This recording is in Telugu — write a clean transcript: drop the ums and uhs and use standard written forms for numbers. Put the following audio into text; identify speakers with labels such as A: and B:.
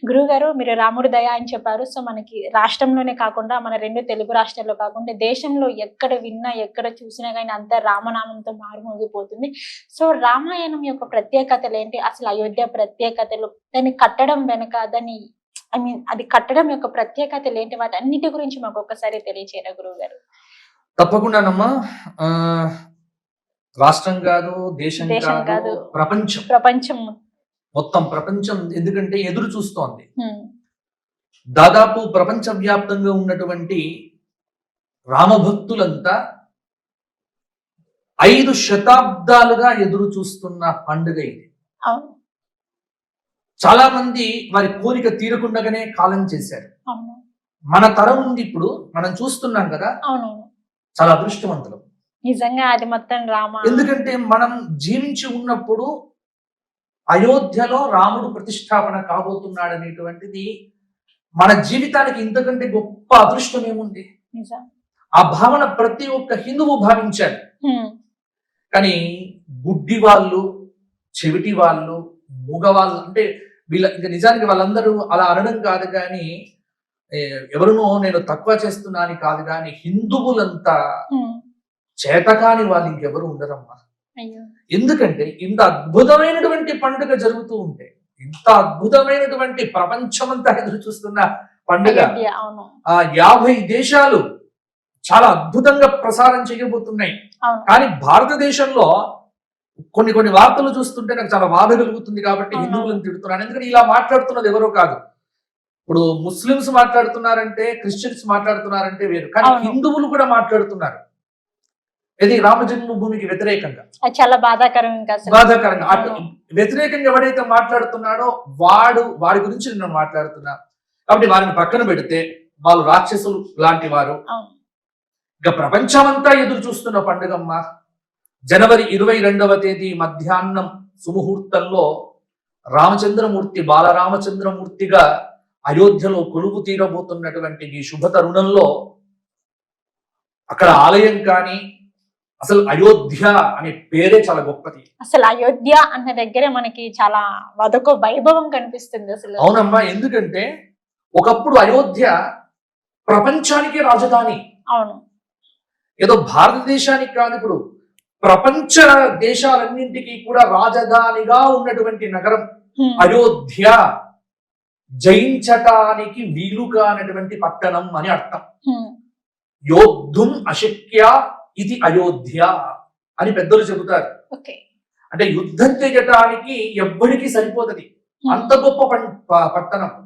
A: గురువుగారు మీరు రాముడి దయ అని చెప్పారు. సో మనకి రాష్ట్రంలోనే కాకుండా మన 2 తెలుగు రాష్ట్రాల్లో కాకుండా దేశంలో ఎక్కడ విన్నా, ఎక్కడ చూసినా గాని అంతా రామనామంతో మారుమోగిపోతుంది. సో రామాయణం యొక్క ప్రత్యేకతలేంటి? అసలు అయోధ్య ప్రత్యేకతలు, దాన్ని కట్టడం వెనక అది కట్టడం యొక్క ప్రత్యేకతలేంటి? వాటన్నిటి గురించి మాకు ఒక్కసారి తెలియచేయరా గురువుగారు?
B: తప్పకుండానమ్మా. రాష్ట్రం కాదు, దేశం కాదు,
A: ప్రపంచం
B: మొత్తం ప్రపంచం ఎందుకంటే ఎదురు చూస్తోంది. దాదాపు ప్రపంచవ్యాప్తంగా ఉన్నటువంటి రామభక్తులంతా 5 శతాబ్దాలుగా ఎదురు చూస్తున్న పండుగ ఇది. చాలా మంది వారి కోరిక తీరకుండానే కాలం చేశారు. మన తరం ఉంది, ఇప్పుడు మనం చూస్తున్నాం కదా, చాలా అదృష్టవంతులు
A: నిజంగా. అది మొత్తం రామ,
B: ఎందుకంటే మనం జీవించి ఉన్నప్పుడు అయోధ్యలో రాముడు ప్రతిష్టాపన కాబోతున్నాడు అనేటువంటిది మన జీవితానికి ఇంతకంటే గొప్ప అదృష్టం ఏముంది? ఆ భావన ప్రతి ఒక్క హిందువు భావించారు. కానీ గుడ్డి వాళ్ళు, చెవిటి వాళ్ళు, మూగవాళ్ళు, అంటే ఇంకా నిజానికి వాళ్ళందరూ అలా అనడం కాదు, కానీ ఎవరినో నేను తక్కువ చేస్తున్నాను కాదు, కానీ హిందువులంతా చేతకాని వాళ్ళు ఇంకెవరు ఉండరమ్మా. ఎందుకంటే ఇంత అద్భుతమైనటువంటి పండుగ జరుగుతూ ఉంటే, ఇంత అద్భుతమైనటువంటి ప్రపంచమంతా ఎదురు చూస్తున్న పండుగ, 50 దేశాలు చాలా అద్భుతంగా ప్రసారం చేయబోతున్నాయి. కానీ భారతదేశంలో కొన్ని వార్తలు చూస్తుంటే నాకు చాలా బాధ కలుగుతుంది. కాబట్టి హిందువులను తిడుతున్నాను. ఎందుకంటే ఇలా మాట్లాడుతున్నది ఎవరో కాదు. ఇప్పుడు ముస్లిమ్స్ మాట్లాడుతున్నారంటే, క్రిస్టియన్స్ మాట్లాడుతున్నారంటే వేరు, కానీ హిందువులు కూడా మాట్లాడుతున్నారు. ఇది రామ జన్మభూమికి వ్యతిరేకంగా,
A: చాలా బాధాకరంగా.
B: అటు వ్యతిరేకంగా ఎవడైతే మాట్లాడుతున్నాడో వాడి గురించి నేను మాట్లాడుతున్నా. కాబట్టి వారిని పక్కన పెడితే వాళ్ళు రాక్షసులు లాంటి వారు. ఇక ప్రపంచమంతా ఎదురు చూస్తున్న పండుగమ్మ. జనవరి 22వ తేదీ మధ్యాహ్నం సుముహూర్తంలో రామచంద్రమూర్తి బాలరామచంద్రమూర్తిగా అయోధ్యలో కొలువు తీరబోతున్నటువంటి ఈ శుభ తరుణంలో అక్కడ ఆలయం కానీ, అసలు అయోధ్య అనే పేరే చాలా గొప్పది.
A: అసలు అయోధ్య అన్న దగ్గరే మనకి చాలా అదొక వైభవం కనిపిస్తుంది అసలు.
B: అవునమ్మా, ఎందుకంటే ఒకప్పుడు అయోధ్య ప్రపంచానికి రాజధాని.
A: అవును,
B: ఏదో భారతదేశానికి కాదు, ఇప్పుడు ప్రపంచ దేశాలన్నింటికి కూడా రాజధానిగా ఉన్నటువంటి నగరం అయోధ్య. జయించటానికి వీలుగా అన్నటువంటి పట్టణం అని అర్థం. యోద్ధుం అశక్య ఇది అయోధ్య అని పెద్దలు చెబుతారు. అంటే యుద్ధం చేయటానికి ఎవ్వడికి సరిపోతుంది, అంత గొప్ప పట్టణం.